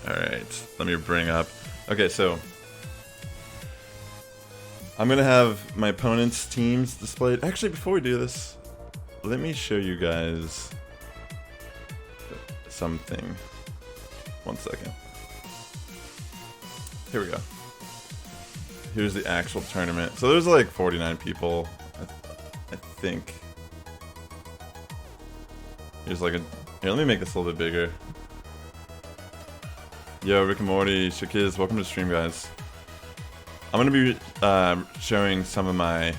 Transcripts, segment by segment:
Alright, let me bring up... Okay, so... I'm gonna have my opponent's teams displayed. Actually, before we do this, let me show you guys something. 1 second. Here we go. Here's the actual tournament. So there's like 49 people, I think. Here's like a... Here, let me make this a little bit bigger. Yo, Rick and Morty, Shakiz, welcome to the stream, guys. I'm gonna be showing some of my... I'm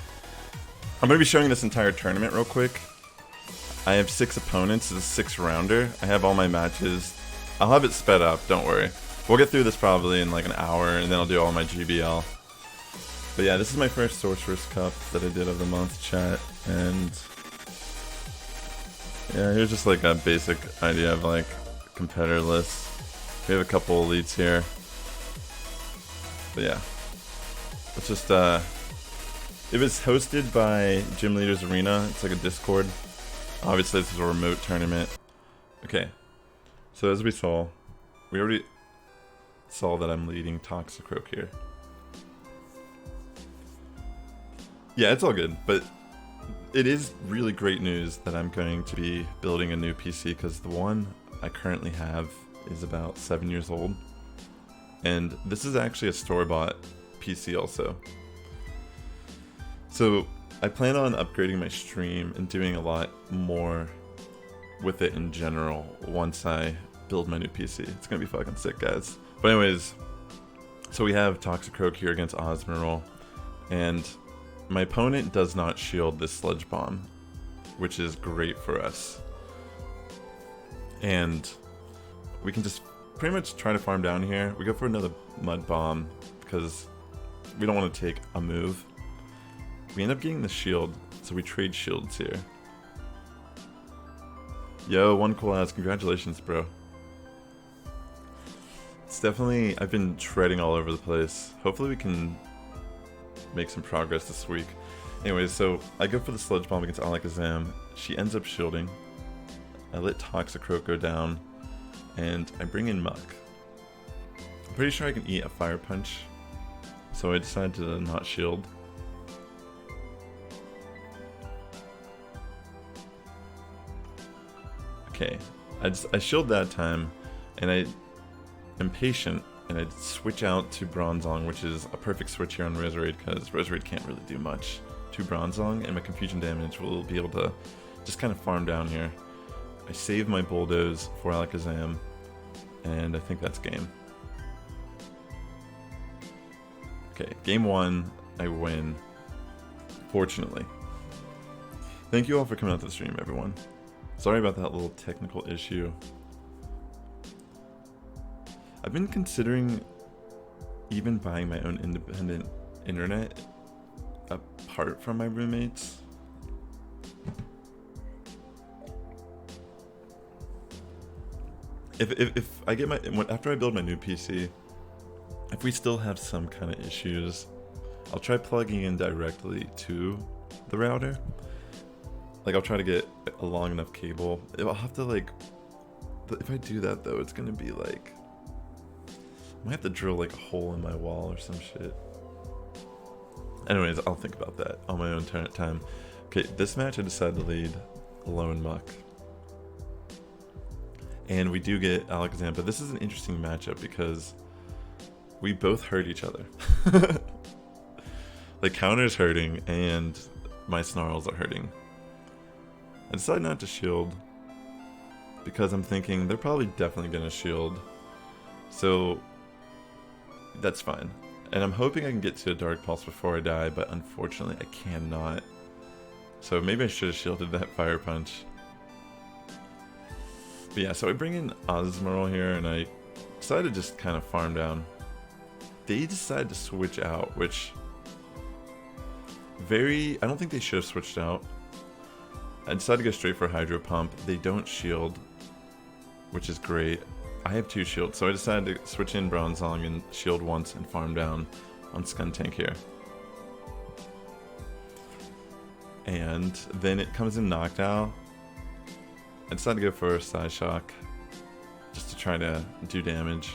gonna be showing this entire tournament real quick. I have 6 opponents, it's a 6-rounder. I have all my matches. I'll have it sped up, don't worry. We'll get through this probably in like an hour, and then I'll do all my GBL. But yeah, this is my first Sorcerous Cup that I did of the month, chat, and... Yeah, here's just like a basic idea of like competitor lists. We have a couple elites here. But yeah. It's just, it was hosted by GYM.LEADERS.ARENA. It's like a Discord. Obviously, this is a remote tournament. Okay. So as we saw, we already saw that I'm leading Toxicroak here. Yeah, it's all good, but it is really great news that I'm going to be building a new PC because the one I currently have is about 7 years old. And this is actually a store-bought PC also. So I plan on upgrading my stream and doing a lot more with it in general once I build my new PC. It's gonna be fucking sick, guys. But anyways, so we have Toxicroak here against Osmiral, and my opponent does not shield this Sludge Bomb, which is great for us. And we can just pretty much try to farm down here. We go for another Mud Bomb because we don't want to take a move. We end up getting the shield, so we trade shields here. Yo, one cool ass, congratulations, bro. It's definitely, I've been shredding all over the place. Hopefully we can make some progress this week. Anyways, so I go for the Sludge Bomb against Alakazam. She ends up shielding. I let Toxicroak go down, and I bring in Muck. I'm pretty sure I can eat a Fire Punch, so I decided to not shield. Okay, I shield that time, and I am patient, and I switch out to Bronzong, which is a perfect switch here on Roserade, because Roserade can't really do much to Bronzong, and my Confusion damage will be able to just kind of farm down here. I save my Bulldoze for Alakazam, and I think that's game. Okay, game 1, I win. Fortunately. Thank you all for coming out to the stream, everyone. Sorry about that little technical issue. I've been considering even buying my own independent internet apart from my roommates. If I get after I build my new PC, if we still have some kind of issues, I'll try plugging in directly to the router. Like, I'll try to get a long enough cable. I'll have to, like... If I do that, though, it's gonna be, like... I might have to drill, like, a hole in my wall or some shit. Anyways, I'll think about that on my own time. Okay, this match I decided to lead Lone Muck. And we do get Alakazam, but this is an interesting matchup because we both hurt each other. Like, counter's hurting, and my snarls are hurting. I decided not to shield because I'm thinking they're probably definitely going to shield. So that's fine. And I'm hoping I can get to a Dark Pulse before I die, but unfortunately I cannot. So maybe I should have shielded that Fire Punch. But yeah, so I bring in Osmiral here and I decided to just kind of farm down. They decided to switch out, which... I don't think they should have switched out. I decided to go straight for Hydro Pump. They don't shield, which is great. I have 2 shields, so I decided to switch in Bronzong and shield once and farm down on Skuntank here. And then it comes in Knockdown. I decided to go for a Psyshock just to try to do damage.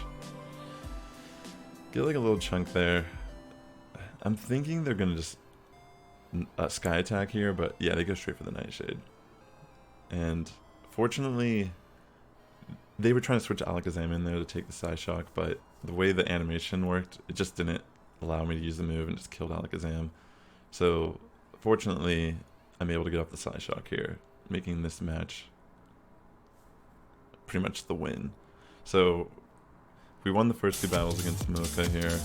Get like a little chunk there. I'm thinking they're gonna just Sky Attack here, but yeah, they go straight for the Nightshade. And fortunately, they were trying to switch Alakazam in there to take the Psyshock, but the way the animation worked, it just didn't allow me to use the move and just killed Alakazam. So fortunately, I'm able to get off the Psyshock here, making this match pretty much the win. So we won the first 2 battles against Mocha here,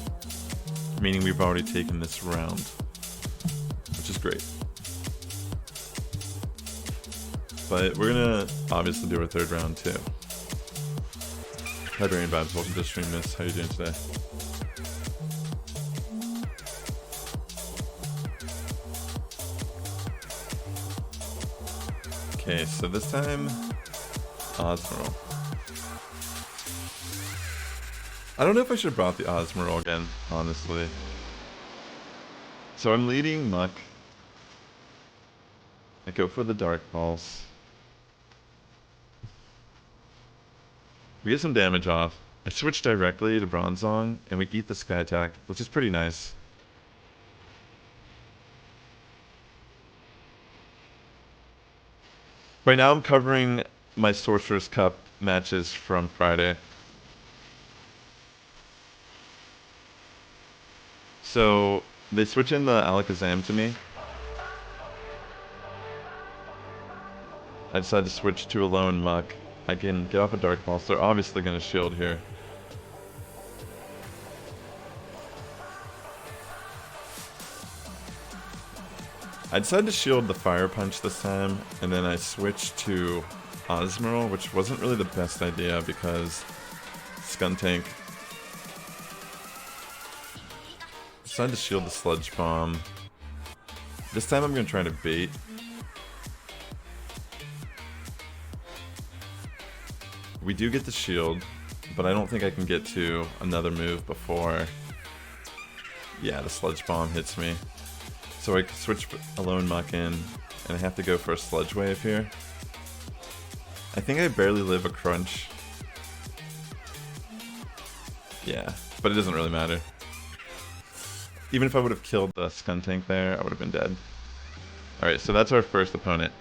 meaning we've already taken this round, which is great. But we're gonna obviously do our 3rd round too. Hi Brain Vibes, welcome to the stream, miss. How you doing today? Okay, so this time, Osmoral. I don't know if I should have brought the Osmoral again, honestly. So I'm leading Muck. I go for the Dark Pulse. We get some damage off. I switch directly to Bronzong, and we beat the Sky Attack, which is pretty nice. Right now I'm covering my Sorcerous Cup matches from Friday. So they switch in the Alakazam to me. I decided to switch to a lone Muck. I can get off a Dark Pulse. They're obviously going to shield here. I decided to shield the Fire Punch this time, and then I switched to Osmoral, which wasn't really the best idea because Skuntank decided to shield the Sludge Bomb. This time I'm going to try to bait. We do get the shield, but I don't think I can get to another move before, yeah, the Sludge Bomb hits me. So I switch a lone Muck in, and I have to go for a Sludge Wave here. I think I barely live a crunch. Yeah, but it doesn't really matter. Even if I would have killed the Skuntank there, I would have been dead. Alright, so that's our first opponent.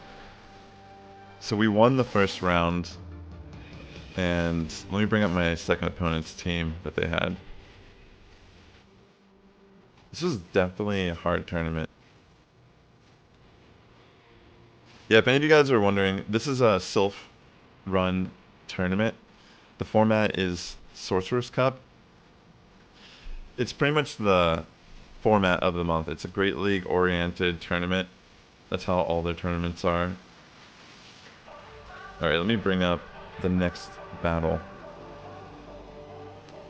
So we won the first round. And let me bring up my second opponent's team that they had. This was definitely a hard tournament. Yeah, if any of you guys are wondering, this is a self-run tournament. The format is Sorcerous Cup. It's pretty much the format of the month. It's a Great League-oriented tournament. That's how all their tournaments are. Alright, let me bring up the next battle.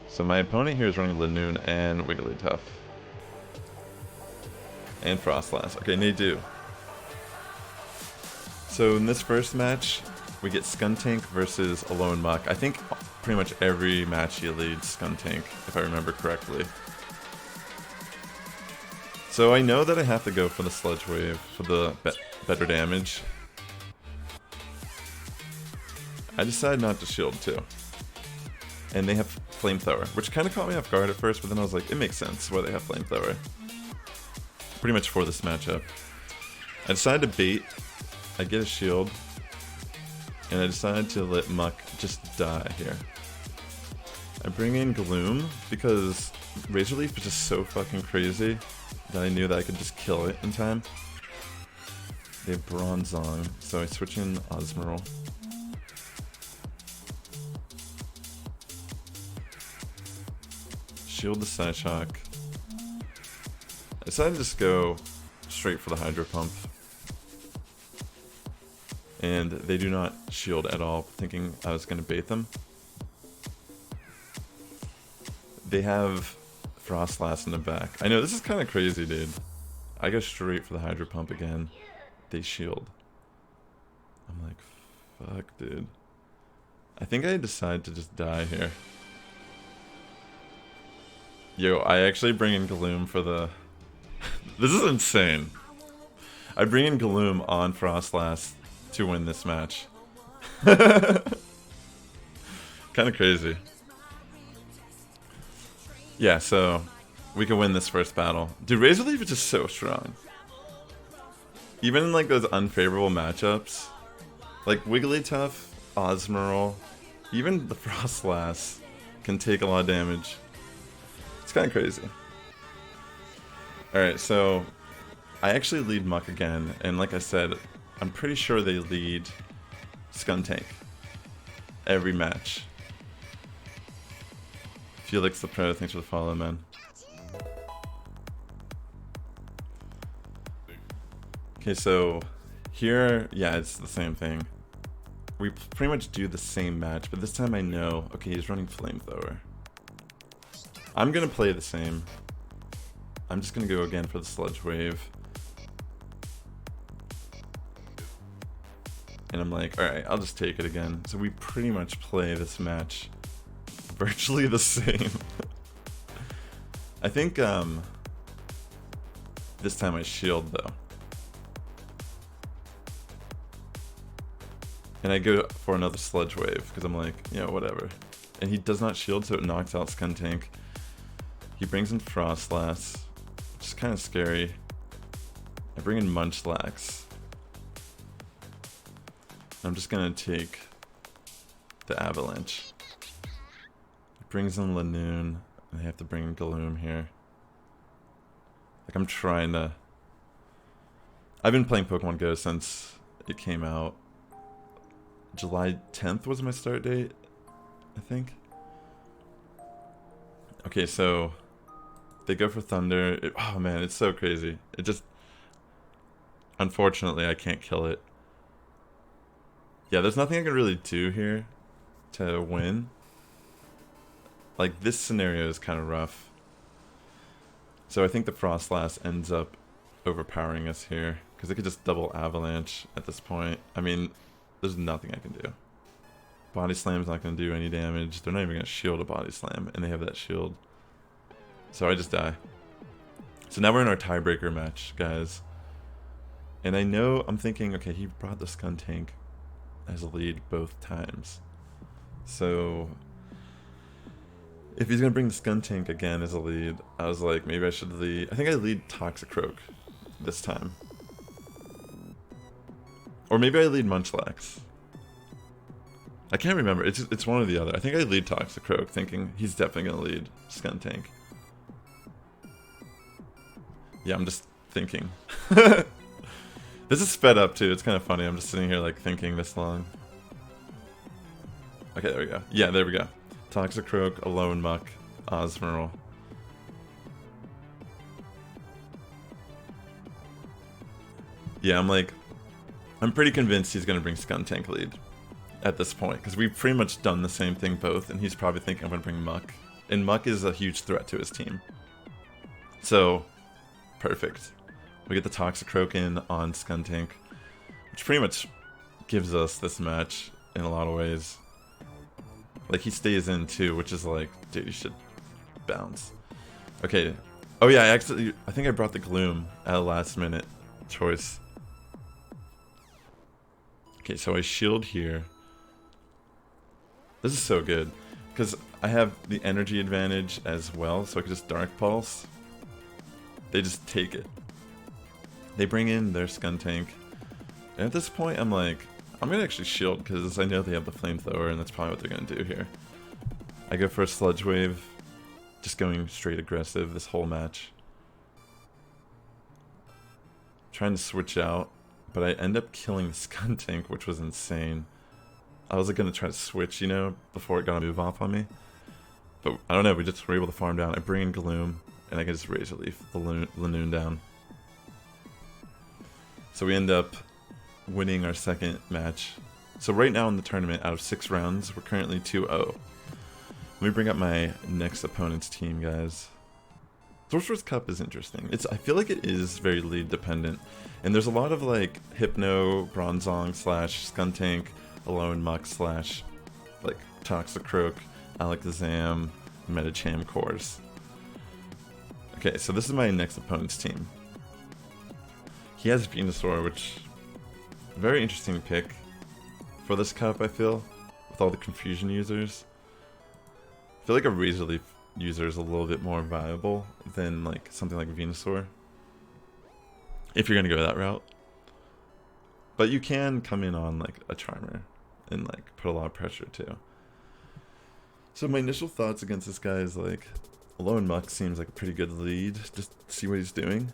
So my opponent here is running Linoon and Wigglytuff. And Frostlass. Okay, Nadu. So in this first match, we get Skuntank versus a lone Muck. I think pretty much every match he leads Skuntank, if I remember correctly. So I know that I have to go for the Sludge Wave for the better damage. I decided not to shield too. And they have Flamethrower, which kind of caught me off guard at first, but then I was like, it makes sense why they have Flamethrower. Pretty much for this matchup. I decided to bait. I get a shield. And I decided to let Muck just die here. I bring in Gloom because Razor Leaf is just so fucking crazy that I knew that I could just kill it in time. They have Bronzong, so I switch in Osmoral. Shield the Psyshock. I decided to just go straight for the Hydro Pump. And they do not shield at all, thinking I was going to bait them. They have Frostlass in the back. I know, this is kind of crazy, dude. I go straight for the Hydro Pump again. They shield. I'm like, fuck, dude. I think I decide to just die here. Yo, I actually bring in Gloom for the... This is insane. I bring in Gloom on Frostlass to win this match. Kind of crazy. Yeah, so we can win this first battle. Dude, Razor Leaf is just so strong. Even in like those unfavorable matchups, like Wigglytuff, Osmerl, even the Frostlass can take a lot of damage. It's kind of crazy. Alright, so I actually lead Muck again, and like I said, I'm pretty sure they lead Skuntank every match. Felix the Pro, thanks for the follow, man. Okay, so here, yeah, it's the same thing. We pretty much do the same match, but this time I know, okay, he's running Flamethrower. I'm gonna play the same. I'm just gonna go again for the Sludge Wave. And I'm like, alright, I'll just take it again. So we pretty much play this match virtually the same. I think, this time I shield though. And I go for another Sludge Wave, because I'm like, yeah, whatever. And he does not shield, so it knocks out Skuntank. He brings in Frostlass, which is kind of scary. I bring in Munchlax. I'm just gonna take the Avalanche. It brings in Lanoon, and I have to bring in Gloom here. Like, I'm trying to... I've been playing Pokemon Go since it came out. July 10th was my start date, I think. Okay, so they go for Thunder. Oh man, it's so crazy. It just... Unfortunately, I can't kill it. Yeah, there's nothing I can really do here to win. Like, this scenario is kind of rough. So I think the Frostlass ends up overpowering us here, because they could just double Avalanche at this point. I mean, there's nothing I can do. Body Slam's not going to do any damage. They're not even going to shield a Body Slam, and they have that shield. So I just die. So now we're in our tiebreaker match, guys. And I know, I'm thinking, okay, he brought the Skuntank as a lead both times. So if he's going to bring the Skuntank again as a lead, I was like, maybe I should lead... I think I lead Toxicroak this time. Or maybe I lead Munchlax. I can't remember. It's one or the other. I think I lead Toxicroak, thinking he's definitely going to lead Skuntank. Yeah, I'm just thinking. This is sped up too. It's kind of funny. I'm just sitting here like thinking this long. Okay, there we go. Yeah, there we go. Toxicroak, Alone Muck, Osmerl. Yeah, I'm pretty convinced he's going to bring Skuntank lead at this point, because we've pretty much done the same thing both, and he's probably thinking I'm going to bring Muck. And Muck is a huge threat to his team. So, perfect. We get the Toxicroak in on Skuntank, which pretty much gives us this match in a lot of ways. Like, he stays in too, which is like, dude, you should bounce. Okay. Oh yeah, I think I brought the Gloom at a last minute choice. Okay, so I shield here. This is so good, because I have the energy advantage as well, so I can just Dark Pulse. They just take it. They bring in their Skuntank. And at this point, I'm like, I'm going to actually shield, because I know they have the Flamethrower, and that's probably what they're going to do here. I go for a Sludge Wave, just going straight aggressive this whole match. Trying to switch out, but I end up killing the Skuntank, which was insane. I was like, going to try to switch, you know, before it got a move off on me. But I don't know, we just were able to farm down. I bring in Gloom, and I can just Razor Leaf the Lanoon down. So we end up winning our second match. So right now in the tournament, out of 6 rounds, we're currently 2-0. Let me bring up my next opponent's team, guys. Sorcerous Cup is interesting. I feel like it is very lead dependent. And there's a lot of like Hypno, Bronzong / Skuntank, Alone Muck / like Toxicroak, Alakazam, Medicham cores. Okay, so this is my next opponent's team. He has Venusaur, which very interesting pick for this cup, I feel, with all the confusion users. I feel like a Razor Leaf user is a little bit more viable than like something like Venusaur, if you're gonna go that route. But you can come in on like a Charmer and like put a lot of pressure too. So my initial thoughts against this guy is like, Alolan Muck seems like a pretty good lead, just see what he's doing.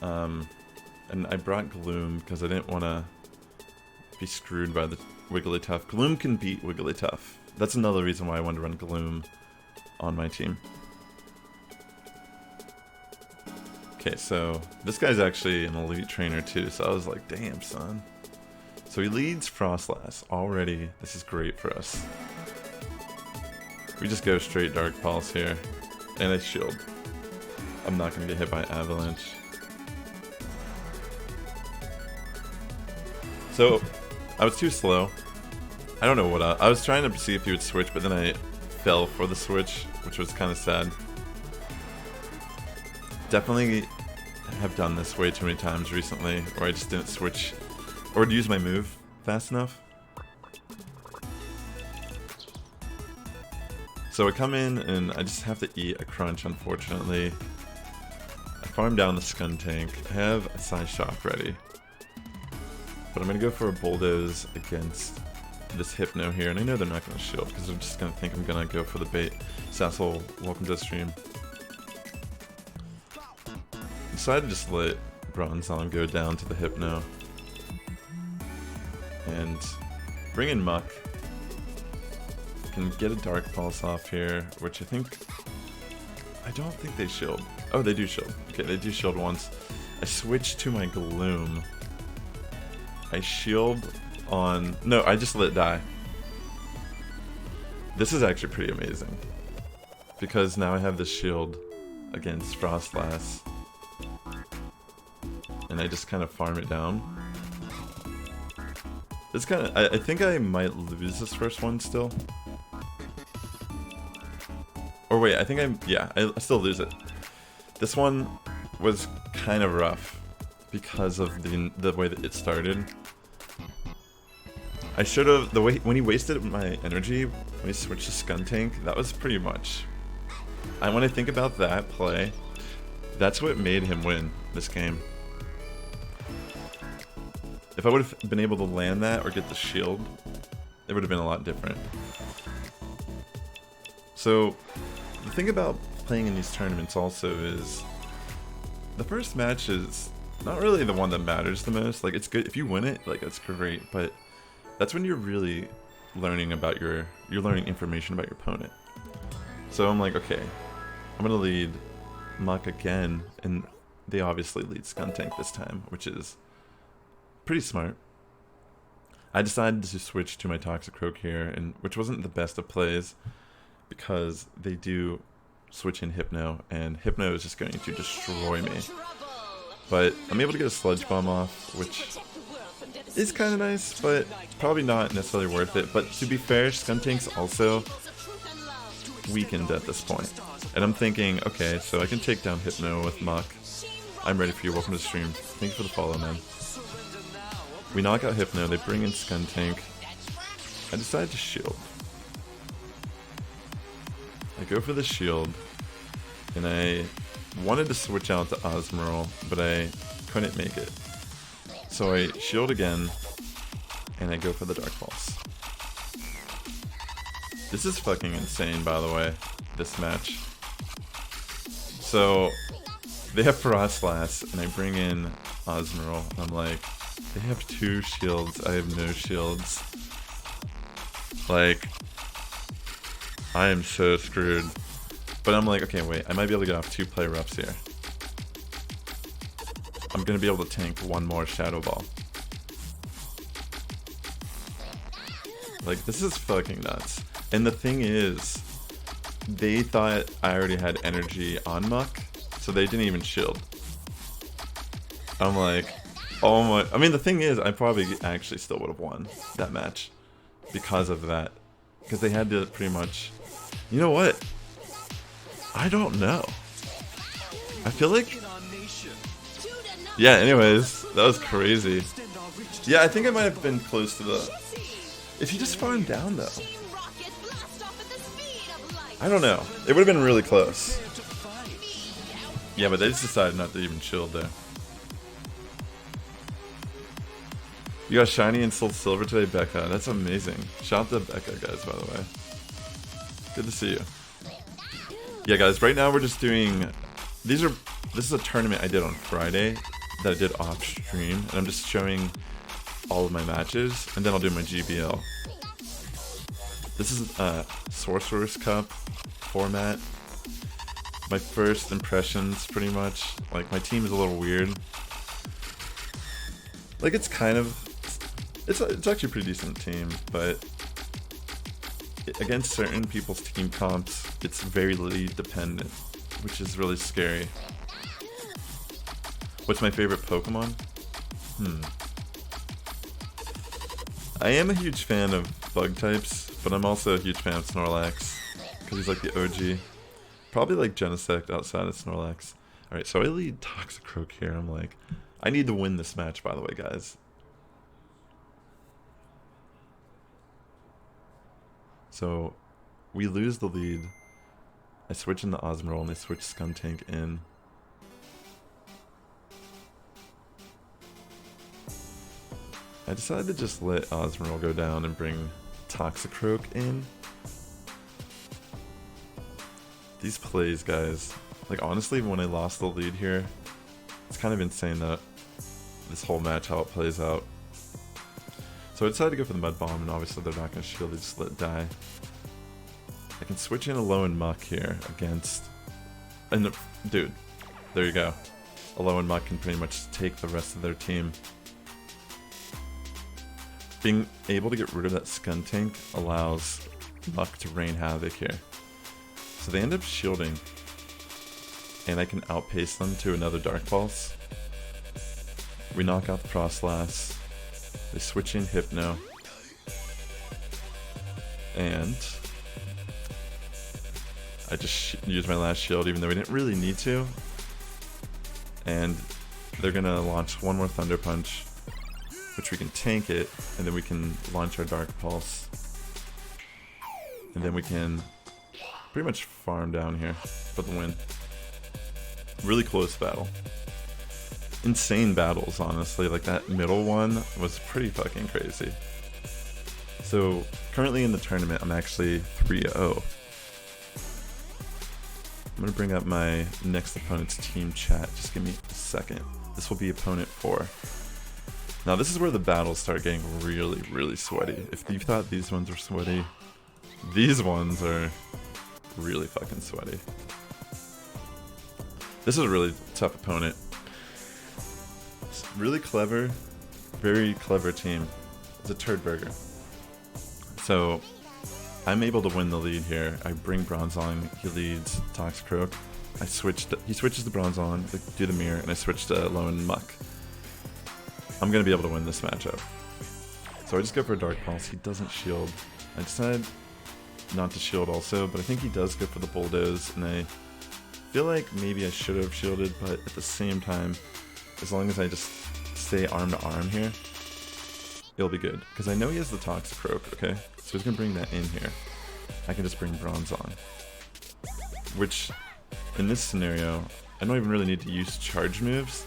And I brought Gloom because I didn't want to be screwed by the Wigglytuff. Gloom can beat Wigglytuff. That's another reason why I wanted to run Gloom on my team. Okay, so this guy's actually an elite trainer too, so I was like, damn son. So he leads Frostlass already. This is great for us. We just go straight Dark Pulse here, and I shield. I'm not going to get hit by Avalanche. So, I was too slow. I don't know what I was trying to see if he would switch, but then I fell for the switch, which was kind of sad. Definitely have done this way too many times recently, where I just didn't switch or use my move fast enough. So I come in and I just have to eat a crunch, unfortunately. I farm down the Skuntank. I have a Psy Shock ready. But I'm going to go for a Bulldoze against this Hypno here, and I know they're not going to shield because they're just going to think I'm going to go for the bait. Sassel, welcome to the stream. Decided to just let Bronzong go down to the Hypno and bring in Muck. Can get a Dark Pulse off here, which I don't think they shield. Oh, they do shield. Okay, they do shield once. I switch to my Gloom. I shield on... No, I just let it die. This is actually pretty amazing, because now I have this shield against Frostlass, and I just kind of farm it down. It's kind of... I think I might lose this first one still. Or wait, I think I still lose it. This one was kind of rough because of the way that it started. I should have, when he wasted my energy, when he switched to Skuntank, that was pretty much. When I think about that play, that's what made him win this game. If I would have been able to land that or get the shield, it would have been a lot different. So, the thing about playing in these tournaments also is, the first match is not really the one that matters the most. Like, it's good, if you win it, like, that's great, but that's when you're really learning about you're learning information about your opponent. So I'm like, okay, I'm gonna lead Muck again, and they obviously lead Skuntank this time, which is pretty smart. I decided to switch to my Toxicroak here, and which wasn't the best of plays, because they do switch in Hypno, and Hypno is just going to destroy me. But I'm able to get a Sludge Bomb off, which is kind of nice, but probably not necessarily worth it. But to be fair, Skuntank's also weakened at this point. And I'm thinking, okay, so I can take down Hypno with Muck. I'm ready for you, welcome to the stream. Thank you for the follow, man. We knock out Hypno, they bring in Skuntank. I decide to shield. I go for the shield, and I wanted to switch out to Osmorol, but I couldn't make it. So I shield again, and I go for the Dark Pulse. This is fucking insane, by the way, this match. So, they have Frostlass, and I bring in Osmorol, and I'm like, they have 2 shields, I have no shields. Like, I am so screwed. But I'm like, okay, wait, I might be able to get off 2 play roughs here. I'm gonna be able to tank 1 more Shadow Ball. Like, this is fucking nuts. And the thing is, they thought I already had energy on Muck, so they didn't even shield. I'm like, oh my... I mean, the thing is, I probably actually still would have won that match. because of that. Because they had to pretty much... You know what? I don't know. I feel like... Yeah, anyways, that was crazy. Yeah, I think I might have been close to the... If he just farmed down, though. I don't know. It would have been really close. Yeah, but they just decided not to even shield there. You got shiny and sold silver today, Becca. That's amazing. Shout out to Becca, guys, by the way. Good to see you. Yeah, guys, right now we're just doing... This is a tournament I did on Friday that I did off stream, and I'm just showing all of my matches, and then I'll do my GBL. This is a Sorcerous Cup format. My first impressions, pretty much. Like, my team is a little weird. Like, it's kind of... It's actually a pretty decent team, but... Against certain people's team comps, it's very lead dependent, which is really scary. What's my favorite Pokemon? I am a huge fan of bug types, but I'm also a huge fan of Snorlax, because he's like the OG. Probably like Genesect outside of Snorlax. Alright, so I lead Toxicroak here. I'm like, I need to win this match, by the way, guys. So, we lose the lead. I switch into Osmorol and I switch Skuntank in. I decided to just let Osmorol go down and bring Toxicroak in. These plays, guys. Like, honestly, when I lost the lead here, it's kind of insane that this whole match, how it plays out. So I decided to go for the Mud Bomb, and obviously they're not going to shield, they just let it die. I can switch in Alolan Muck here against... And dude, there you go. Alolan Muck can pretty much take the rest of their team. Being able to get rid of that Skuntank allows Muck to rain havoc here. So they end up shielding, and I can outpace them to another Dark Pulse. We knock out the Frostlass. They switch in Hypno. And I just used my last shield even though we didn't really need to. And they're gonna launch one more Thunder Punch, which we can tank it, and then we can launch our Dark Pulse. And then we can pretty much farm down here for the win. Really close battle. Insane battles, honestly. Like, that middle one was pretty fucking crazy. So, currently in the tournament, I'm actually 3-0. I'm gonna bring up my next opponent's team chat. Just give me a second. This will be opponent 4. Now, this is where the battles start getting really, really sweaty. If you thought these ones were sweaty, these ones are really fucking sweaty. This is a really tough opponent. Really clever, very clever team. It's a ZeTurdBurglar. So, I'm able to win the lead here. I bring Bronzong, he leads Toxicroak. He switches to Bronzong, do the mirror, and I switch to Alolan Muck. I'm gonna be able to win this matchup. So I just go for a Dark Pulse. He doesn't shield. I decided not to shield also, but I think he does go for the Bulldoze, and I feel like maybe I should have shielded, but at the same time, as long as I just stay arm to arm here, it'll be good. Because I know he has the Toxicroak, okay? So he's going to bring that in here. I can just bring Bronzong. Which, in this scenario, I don't even really need to use charge moves.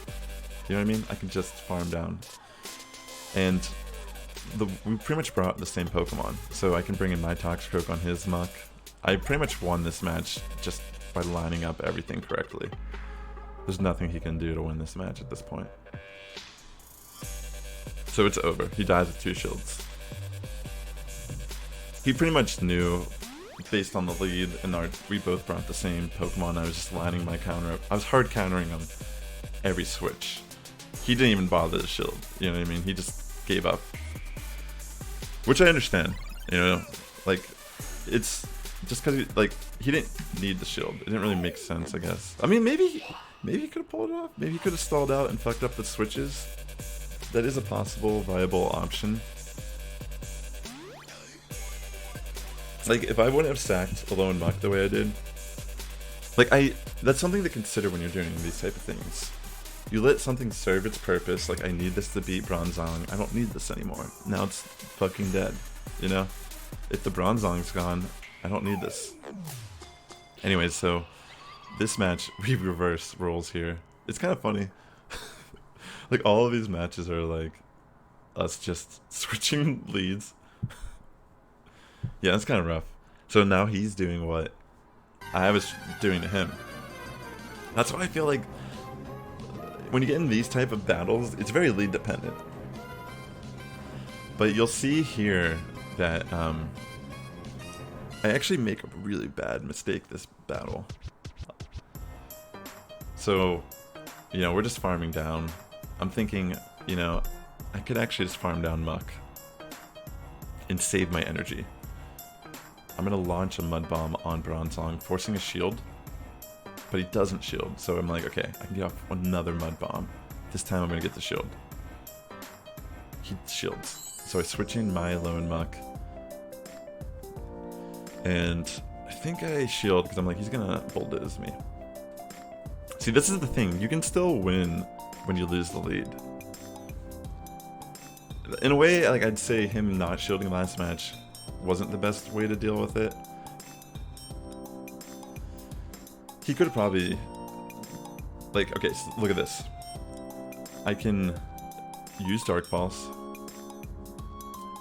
You know what I mean? I can just farm down. And we pretty much brought the same Pokemon. So I can bring in my Toxicroak on his Muck. I pretty much won this match just by lining up everything correctly. There's nothing he can do to win this match at this point. So it's over. He dies with 2 shields. He pretty much knew, based on the lead, and we both brought the same Pokemon. I was just lining my counter up. I was hard countering him every switch. He didn't even bother to shield. You know what I mean? He just gave up. Which I understand. You know, like, it's just because he didn't need the shield. It didn't really make sense, I guess. I mean, maybe he could have pulled it off. Maybe he could have stalled out and fucked up the switches. That is a possible, viable option. Like, if I wouldn't have stacked Alone Muck the way I did, like, that's something to consider when you're doing these type of things. You let something serve its purpose, like, I need this to beat Bronzong, I don't need this anymore. Now it's fucking dead, you know? If the Bronzong's gone, I don't need this. Anyways, so, this match, we reverse roles here. It's kind of funny. Like, all of these matches are, like, us just switching leads. Yeah, it's kind of rough. So now he's doing what I was doing to him. That's why I feel like when you get in these type of battles, it's very lead dependent. But you'll see here that I actually make a really bad mistake this battle. So, you know, we're just farming down. I'm thinking, you know, I could actually just farm down Muck and save my energy. I'm gonna launch a Mud Bomb on Bronzong, forcing a shield, but he doesn't shield, so I'm like, okay, I can get off another Mud Bomb. This time I'm gonna get the shield. He shields. So I switch in my Lone Muck, and I think I shield because I'm like, he's gonna bulldoze me. See, this is the thing, you can still win when you lose the lead. In a way, like, I'd say him not shielding last match wasn't the best way to deal with it. He could have probably, like, okay, so look at this. I can use Dark Pulse.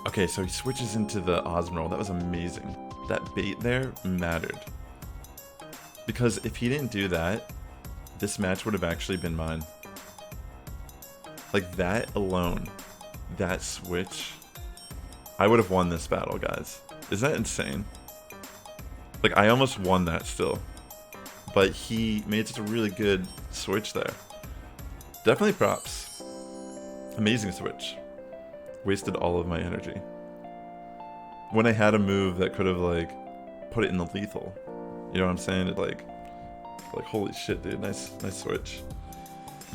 Okay, so he switches into the Osmorol. That was amazing. That bait there mattered. Because if he didn't do that, this match would have actually been mine. Like, that alone, that switch, I would have won this battle, guys. Is that insane? Like, I almost won that still. But he made such a really good switch there. Definitely props. Amazing switch. Wasted all of my energy. When I had a move that could have, like, put it in the lethal. You know what I'm saying? It, like holy shit, dude. Nice switch.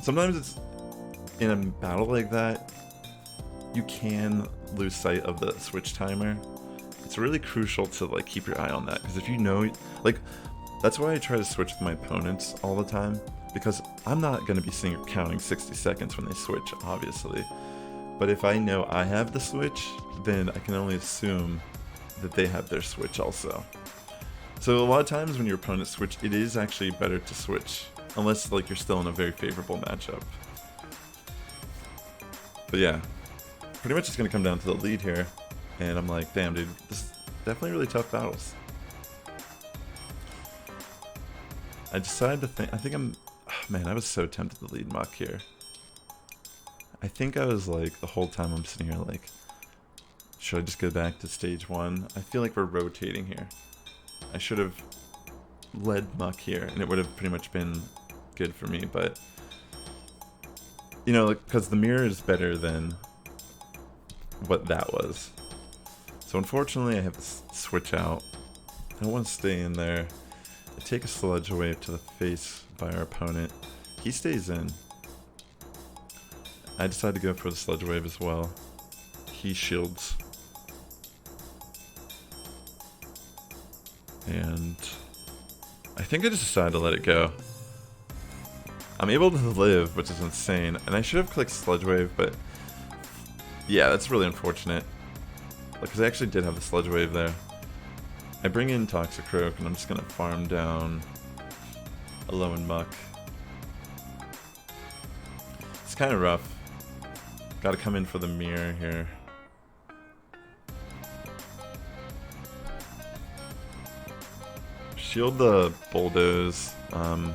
Sometimes it's, in a battle like that, you can lose sight of the switch timer. It's really crucial to, like, keep your eye on that, because if you know, like, that's why I try to switch with my opponents all the time, because I'm not going to be counting 60 seconds when they switch, obviously. But if I know I have the switch, then I can only assume that they have their switch also. So a lot of times when your opponent switch, it is actually better to switch, unless, like, you're still in a very favorable matchup. But yeah, pretty much it's going to come down to the lead here, and I'm like, damn, dude, this is definitely really tough battles. I decided to think, man, I was so tempted to lead Muck here. I think I was like, the whole time I'm sitting here like, should I just go back to stage 1? I feel like we're rotating here. I should have led Muck here, and it would have pretty much been good for me, but, you know, because the mirror is better than what that was. So unfortunately I have to switch out. I don't want to stay in there. I take a Sludge Wave to the face by our opponent. He stays in. I decide to go for the Sludge Wave as well. He shields. And I think I just decided to let it go. I'm able to live, which is insane. And I should have clicked Sludge Wave, but yeah, that's really unfortunate. Because I actually did have the Sludge Wave there. I bring in Toxicroak, and I'm just going to farm down Alone Muck. It's kind of rough. Gotta come in for the mirror here. Shield the Bulldoze. I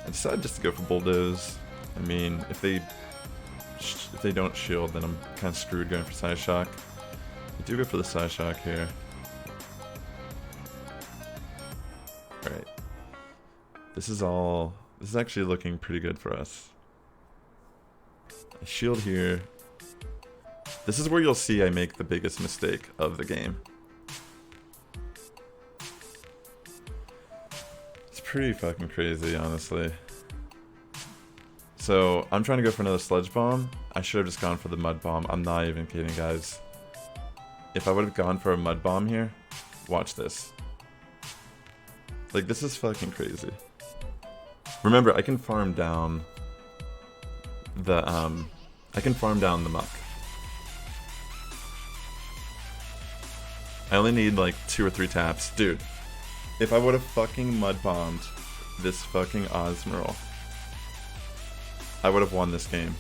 decided just to go for Bulldoze. I mean, if they don't shield, then I'm kind of screwed going for Psyshock. I do go for the Psyshock here. Alright. This is actually looking pretty good for us. I shield here. This is where you'll see I make the biggest mistake of the game. It's pretty fucking crazy, honestly. So, I'm trying to go for another Sludge Bomb. I should have just gone for the Mud Bomb. I'm not even kidding, guys. If I would have gone for a Mud Bomb here, Watch this. Like, this is fucking crazy. Remember, I can farm down the muck. I only need like 2 or 3 taps. Dude, if I would have fucking mud bombed this fucking Osmeril, I would have won this game.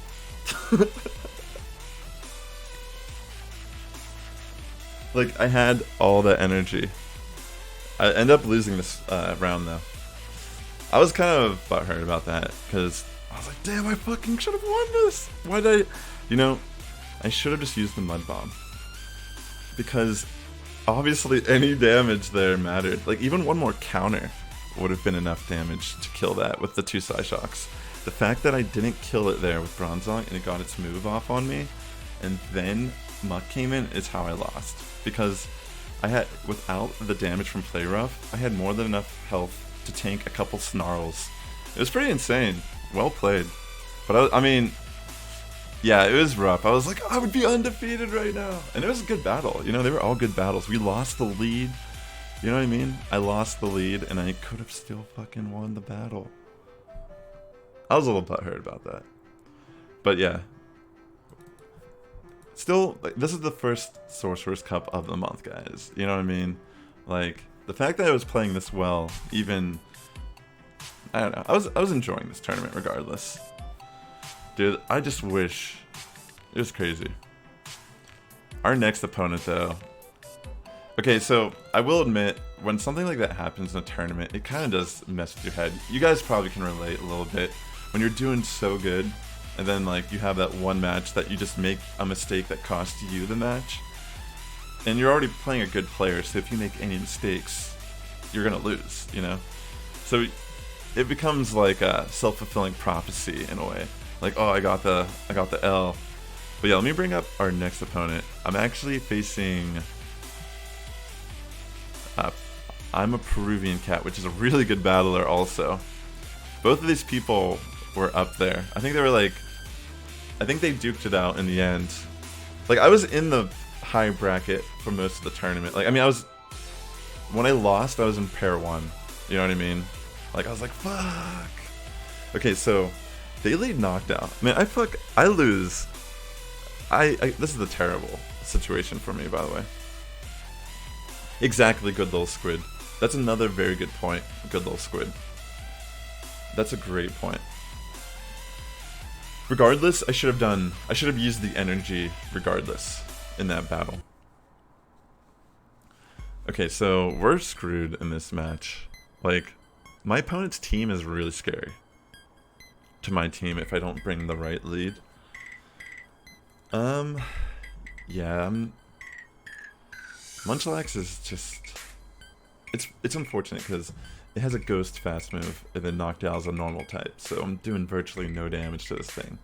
Like, I had all that energy. I ended up losing this round though. I was kind of butthurt about that because I was like, damn, I fucking should have won this. Why did I? You know, I should have just used the mud bomb. Because obviously any damage there mattered. Like, even one more counter would have been enough damage to kill that with the 2 Psyshocks. The fact that I didn't kill it there with Bronzong and it got its move off on me, and then Muck came in, is how I lost. Because I had, without the damage from Play Rough, I had more than enough health to tank a couple Snarls. It was pretty insane. Well played. But I mean, yeah, it was rough. I was like, I would be undefeated right now. And it was a good battle. You know, they were all good battles. We lost the lead. You know what I mean? I lost the lead and I could have still fucking won the battle. I was a little butthurt about that. But yeah. Still, like, this is the first Sorcerous Cup of the month, guys. You know what I mean? Like, the fact that I was playing this well, even, I don't know. I was enjoying this tournament regardless. Dude, I just wish, it was crazy. Our next opponent though. Okay, so I will admit, when something like that happens in a tournament, it kind of does mess with your head. You guys probably can relate a little bit. When you're doing so good, and then like you have that one match that you just make a mistake that costs you the match. And you're already playing a good player, so if you make any mistakes, you're gonna lose, you know? So it becomes like a self-fulfilling prophecy in a way. Like, oh, I got the L. But yeah, let me bring up our next opponent. I'm actually facing ImAPeruvianCat, which is a really good battler also. Both of these people were up there. I think they duked it out in the end. Like, I was in the high bracket for most of the tournament. Like, I mean, when I lost, I was in pair 1. You know what I mean? Like, I was like, fuck. Okay, so they lead knockdown. Man, I lose. This is a terrible situation for me, by the way. Exactly, good little squid. That's another very good point. Good little squid. That's a great point. Regardless, I should have used the energy regardless in that battle. Okay, so we're screwed in this match. Like, my opponent's team is really scary to my team if I don't bring the right lead. Yeah, Munchlax is just, it's unfortunate because it has a ghost fast move and then Noctowl's a normal type, so I'm doing virtually no damage to this thing.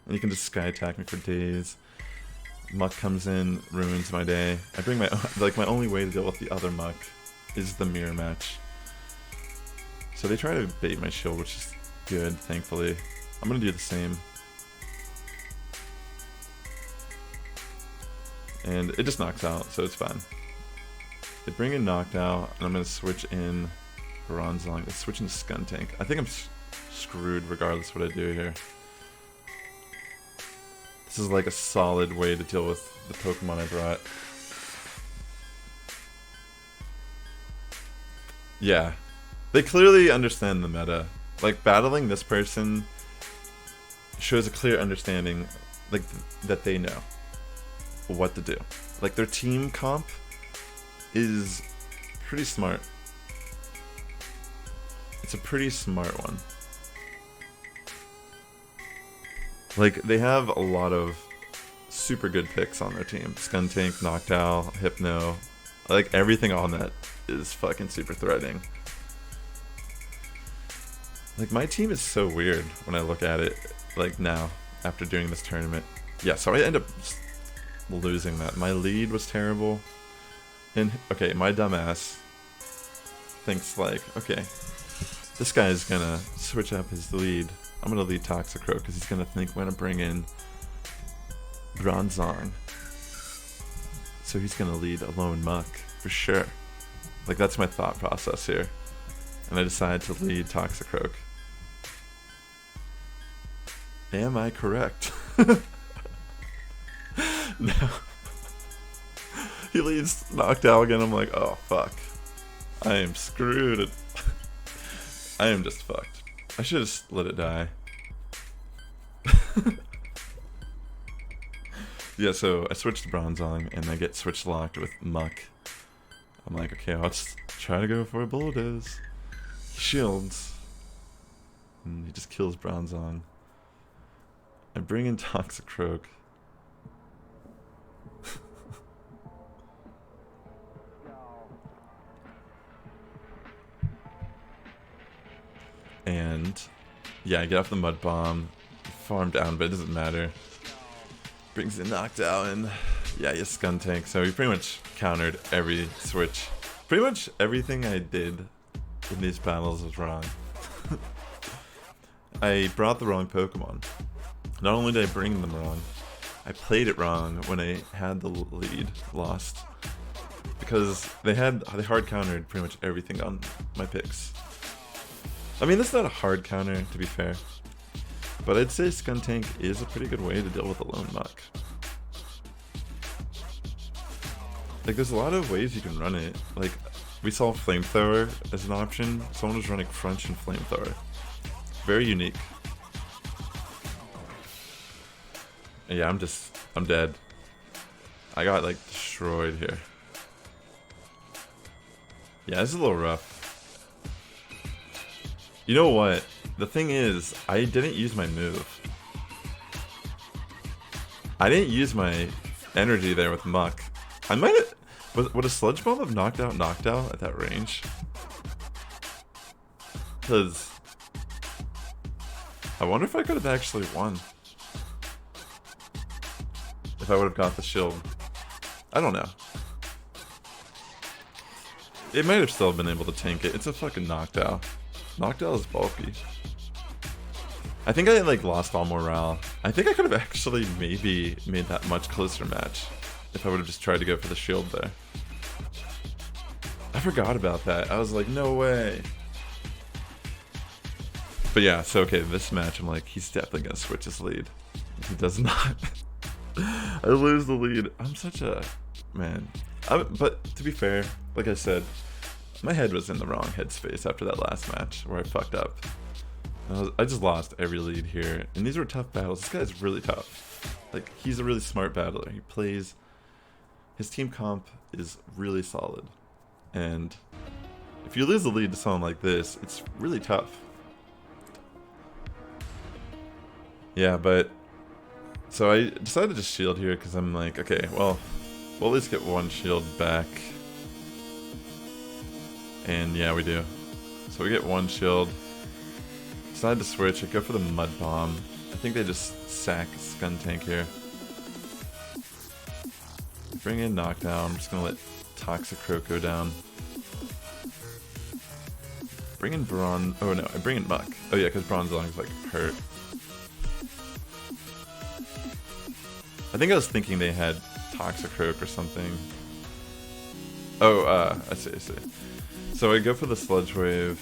And you can just sky attack me for days. Muck comes in, ruins my day. I bring my only way to deal with the other Muck is the mirror match. So they try to bait my shield, which is good, thankfully. I'm gonna do the same. And it just knocks out, so it's fine. They bring in Noctowl, and I'm gonna switch in Bronzong. Let's switch into Skuntank. I think I'm screwed regardless what I do here. This is like a solid way to deal with the Pokemon I brought. Yeah. They clearly understand the meta. Like, battling this person shows a clear understanding, like, that they know what to do. Like, their team comp is pretty smart. It's a pretty smart one. Like, they have a lot of super good picks on their team. Skuntank, Noctowl, Hypno. Like, everything on that is fucking super threatening. Like, my team is so weird when I look at it, like, now, after doing this tournament. Yeah, so I end up losing that. My lead was terrible. And, okay, my dumbass thinks, like, okay, this guy's gonna switch up his lead. I'm gonna lead Toxicroak because he's gonna think we're gonna bring in Bronzong. So he's gonna lead a lone Muck, for sure. Like, that's my thought process here. And I decided to lead Toxicroak. Am I correct? No. He leads Noctowl again. I'm like, oh fuck. I am screwed. I am just fucked. I should just let it die. Yeah, so I switched to Bronzong and I get switch locked with Muck. I'm like, okay, I'll just try to go for a Bulldoze. He shields. And he just kills Bronzong. I bring in Toxicroak. And yeah, I get off the Mud Bomb, farm down, but it doesn't matter. Brings in Noctowl, and yeah, he has Skuntank, so he pretty much countered every switch. Pretty much everything I did in these battles was wrong. I brought the wrong Pokemon. Not only did I bring them wrong, I played it wrong when I had the lead lost. Because they hard countered pretty much everything on my picks. I mean, that's not a hard counter, to be fair. But I'd say Skuntank is a pretty good way to deal with a lone Muck. Like, there's a lot of ways you can run it. Like, we saw Flamethrower as an option. Someone was running Crunch and Flamethrower. Very unique. And yeah, I'm dead. I got, like, destroyed here. Yeah, this is a little rough. You know what? The thing is, I didn't use my move. I didn't use my energy there with Muck. I might have... Would a Sludge Bomb have knocked out Noctowl at that range? Because... I wonder if I could have actually won. If I would have got the shield. I don't know. It might have still been able to tank it. It's a fucking Noctowl. Noctowl is bulky. I think I like lost all morale. I think I could have actually maybe made that much closer match if I would have just tried to go for the shield there. I forgot about that. I was like, no way. But yeah, so okay, this match I'm like, he's definitely gonna switch his lead. He does not. I lose the lead. I'm such a man. But to be fair, like I said, my head was in the wrong headspace after that last match where I fucked up. I just lost every lead here, and these were tough battles. This guy's really tough. Like, he's a really smart battler. He plays... His team comp is really solid. And if you lose the lead to someone like this, it's really tough. Yeah, but... So I decided to shield here because I'm like, okay, well, we'll at least get one shield back. And yeah, we do. So we get one shield. Decide to switch. I go for the Mud Bomb. I think they just sack Skuntank here. Bring in Noctowl. I'm just gonna let Toxicroak go down. Bring in Bron. Oh no, I bring in Muck. Oh yeah, because Bronzong's like hurt. I think I was thinking they had Toxicroak or something. Oh, I see. So I go for the Sludge Wave.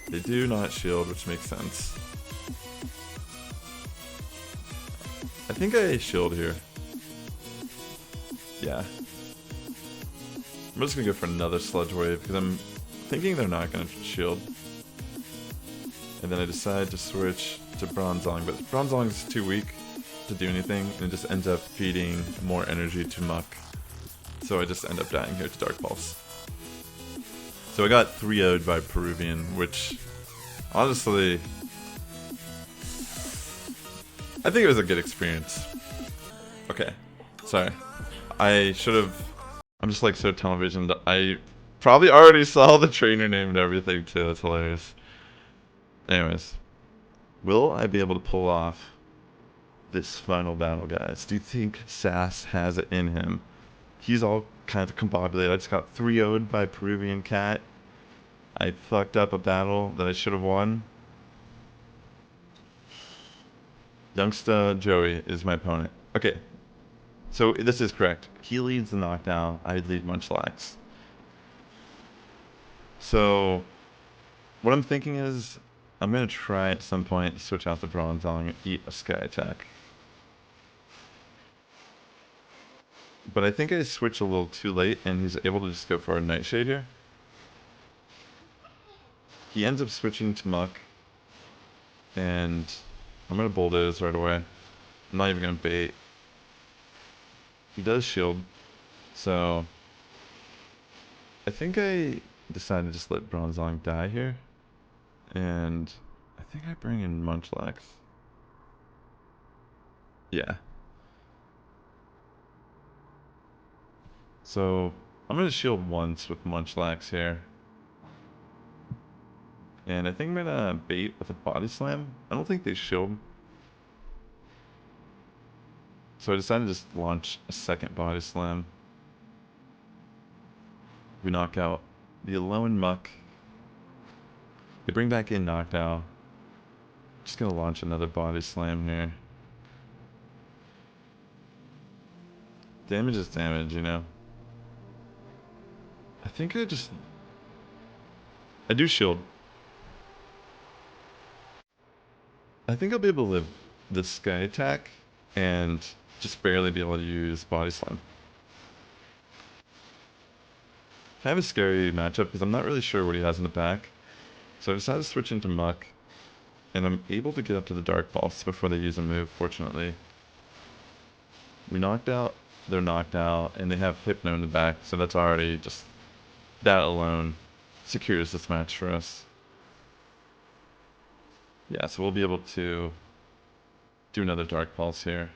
They do not shield, which makes sense. I think I shield here. Yeah. I'm just gonna go for another Sludge Wave because I'm thinking they're not gonna shield. And then I decide to switch to Bronzong, but Bronzong is too weak to do anything, and it just ends up feeding more energy to Muck. So I just end up dying here to Dark Pulse. So I got 3-0'd by Peruvian, which honestly, I think it was a good experience. Okay, sorry. I should have, I'm just like so televisioned. I probably already saw the trainer name and everything too, that's hilarious. Anyways, will I be able to pull off this final battle, guys? Do you think Sass has it in him? He's all kind of combobulated. I just got 3-0'd by PeruvianCat. I fucked up a battle that I should have won. YoungstahJoey is my opponent. Okay, so this is correct. He leads the Knockdown. I lead Munchlax. So what I'm thinking is I'm gonna try at some point to switch out the Bronzong and eat a Sky Attack. But I think I switched a little too late and he's able to just go for a Nightshade here. He ends up switching to Muck. And I'm gonna Bulldoze right away. I'm not even gonna bait. He does shield. So I think I decided to just let Bronzong die here. And I think I bring in Munchlax. Yeah. So I'm gonna shield once with Munchlax here. And I think I'm gonna bait with a Body Slam. I don't think they shield. So I decided to just launch a second Body Slam. We knock out the Alone Muck. They bring back in Knockdown. Just gonna launch another Body Slam here. Damage is damage, you know. I think I do shield. I think I'll be able to live the Sky Attack and just barely be able to use Body Slam. Kind of a scary matchup because I'm not really sure what he has in the back. So I decided to switch into Muck. And I'm able to get up to the Dark Pulse before they use a move, fortunately. We knocked out, they're knocked out, and they have Hypno in the back, so that's already just, that alone secures this match for us. Yeah, so we'll be able to do another Dark Pulse here.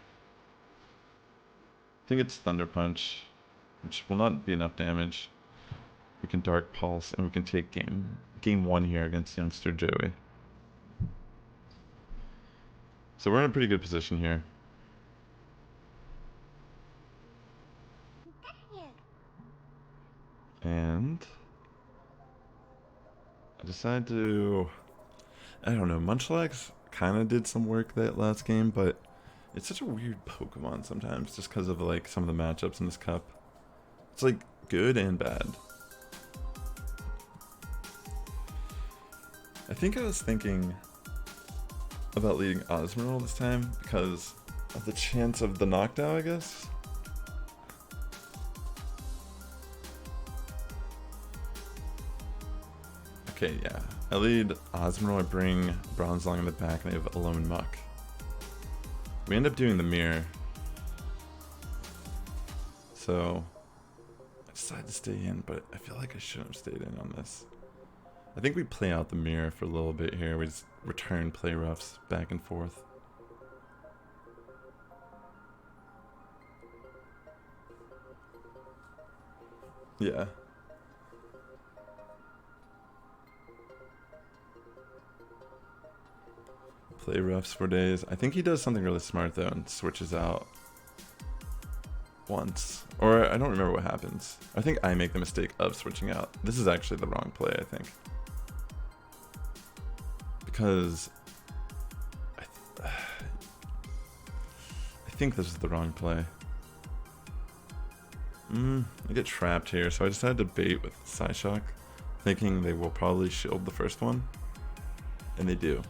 I think it's Thunder Punch, which will not be enough damage. We can Dark Pulse, and we can take game 1 here against YoungstahJoey. So we're in a pretty good position here. And I decided to, I don't know, Munchlax kind of did some work that last game, but it's such a weird Pokemon sometimes just because of like some of the matchups in this cup. It's like good and bad. I think I was thinking about leading Osmiral this time because of the chance of the knockdown, I guess. Okay, yeah. I lead Osmiral, I bring Bronzong in the back, and I have Alone Muck. We end up doing the mirror. So I decided to stay in, but I feel like I shouldn't have stayed in on this. I think we play out the mirror for a little bit here. We just return play roughs back and forth. Yeah. Play roughs for days. I think he does something really smart though and switches out once. Or I don't remember what happens. I think I make the mistake of switching out. This is actually the wrong play, I think. Because I think this is the wrong play. I get trapped here, so I decided to bait with Psyshock, thinking they will probably shield the first one. And they do.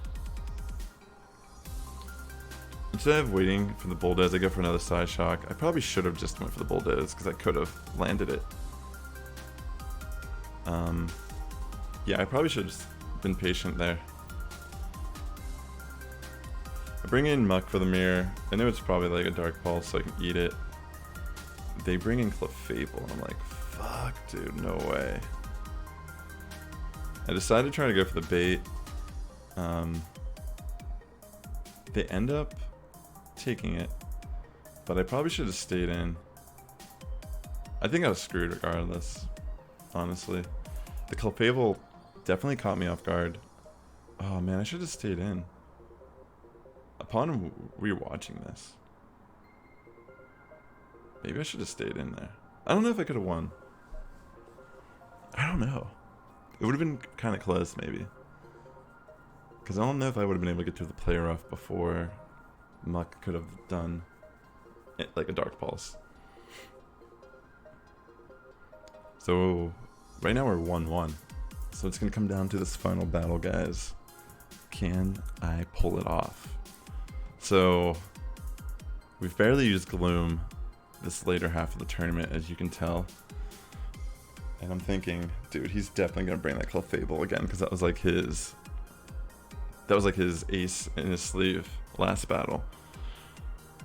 Instead of waiting for the Bulldoze, I go for another Psyshock. I probably should have just went for the Bulldoze, because I could have landed it. Yeah, I probably should have just been patient there. I bring in Muck for the mirror. I know it's probably like a Dark Pulse, so I can eat it. They bring in Clefable, and I'm like, fuck, dude, no way. I decided to try to go for the bait. They end up taking it, but I probably should have stayed in. I think I was screwed regardless, honestly. The Clefable definitely caught me off guard. Oh man, I should have stayed in. Upon rewatching this, maybe I should have stayed in there. I don't know if I could have won. I don't know. It would have been kind of close, maybe. Because I don't know if I would have been able to get through the play rough before Muck could have done it, like a Dark Pulse. So right now we're 1-1. So it's gonna come down to this final battle, guys. Can I pull it off? So we've barely used Gloom this later half of the tournament, as you can tell. And I'm thinking, dude, he's definitely gonna bring that Clefable again, because that was like his ace in his sleeve last battle.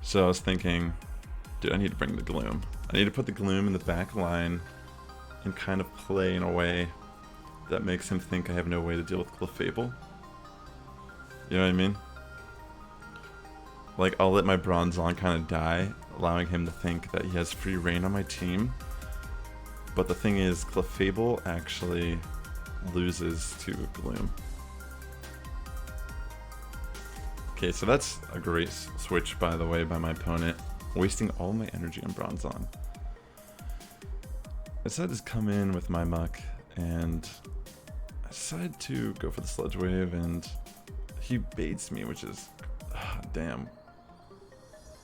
So I was thinking, dude, I need to bring the Gloom. I need to put the Gloom in the back line and kind of play in a way that makes him think I have no way to deal with Clefable. You know what I mean? Like, I'll let my Bronzong kind of die, allowing him to think that he has free reign on my team. But the thing is, Clefable actually loses to Gloom. Okay, so that's a great switch, by the way, by my opponent. Wasting all my energy on Bronzong. I decided to come in with my Muck, and I decided to go for the Sludge Wave, and he baits me, which is... damn.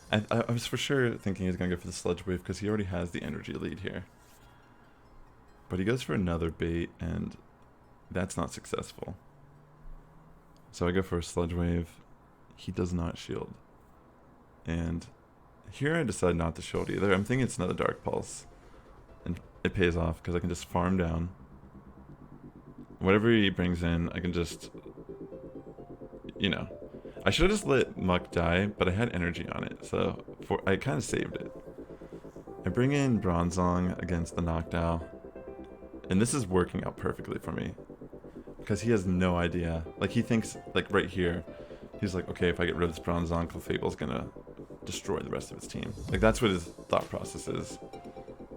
I was for sure thinking he was going to go for the Sludge Wave, because he already has the energy lead here. But he goes for another bait, and that's not successful. So I go for a Sludge Wave. He does not shield. And here I decide not to shield either. I'm thinking it's another Dark Pulse. And it pays off, because I can just farm down. Whatever he brings in, I can just... You know. I should have just let Muck die, but I had energy on it, so I kind of saved it. I bring in Bronzong against the Noctowl. And this is working out perfectly for me, because he has no idea. Like, he thinks, like, right here, he's like, okay, if I get rid of this Bronzong, Clefable's gonna destroy the rest of his team. Like, that's what his thought process is.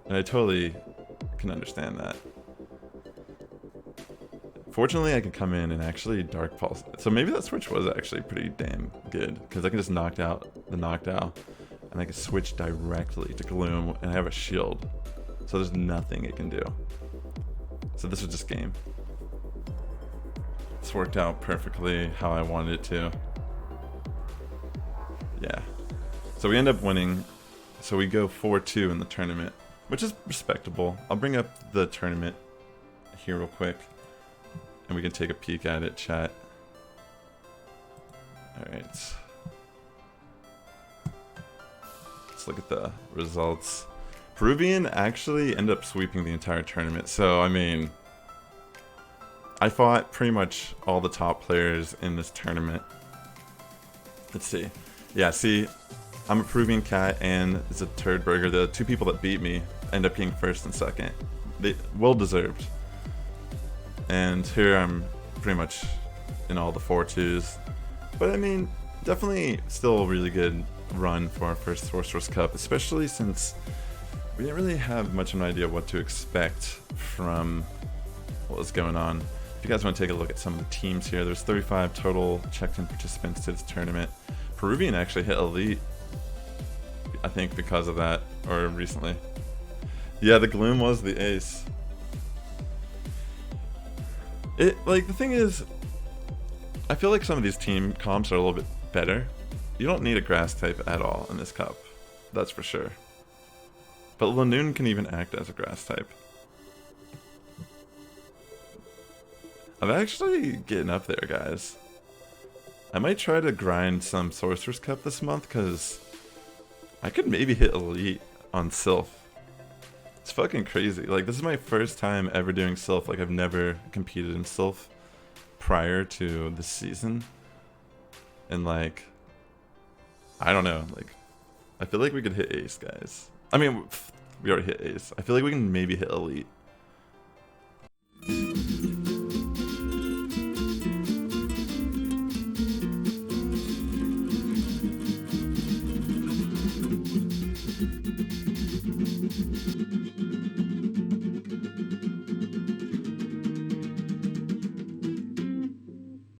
And I totally can understand that. Fortunately, I can come in and actually Dark Pulse. So maybe that switch was actually pretty damn good, because I can just knock out the Noctowl, and I can switch directly to Gloom, and I have a shield. So there's nothing it can do. So this was just game. This worked out perfectly how I wanted it to. Yeah. So we end up winning. So we go 4-2 in the tournament, which is respectable. I'll bring up the tournament here real quick, and we can take a peek at it, chat. Alright. Let's look at the results. Peruvian actually ended up sweeping the entire tournament, so I mean, I fought pretty much all the top players in this tournament. Let's see. Yeah, see, ImAPeruvianCat and ZeTurdBurglar, the two people that beat me, end up being first and second. They well deserved. And here I'm pretty much in all the 4-2s. But I mean, definitely still a really good run for our first Sorcerous Cup, especially since we didn't really have much of an idea what to expect from what was going on. If you guys want to take a look at some of the teams here, there's 35 total checked-in participants to this tournament. Peruvian actually hit Elite, I think because of that, or recently. Yeah, the Gloom was the ace. Like, the thing is, I feel like some of these team comps are a little bit better. You don't need a grass type at all in this cup, that's for sure. But Lanoon can even act as a grass type. I'm actually getting up there, guys. I might try to grind some Sorcerous Cup this month, because I could maybe hit Elite on Sylph. It's fucking crazy. Like, this is my first time ever doing Sylph. Like, I've never competed in Sylph prior to this season. And, like, I don't know. Like, I feel like we could hit Ace, guys. I mean, we already hit Ace. I feel like we can maybe hit Elite.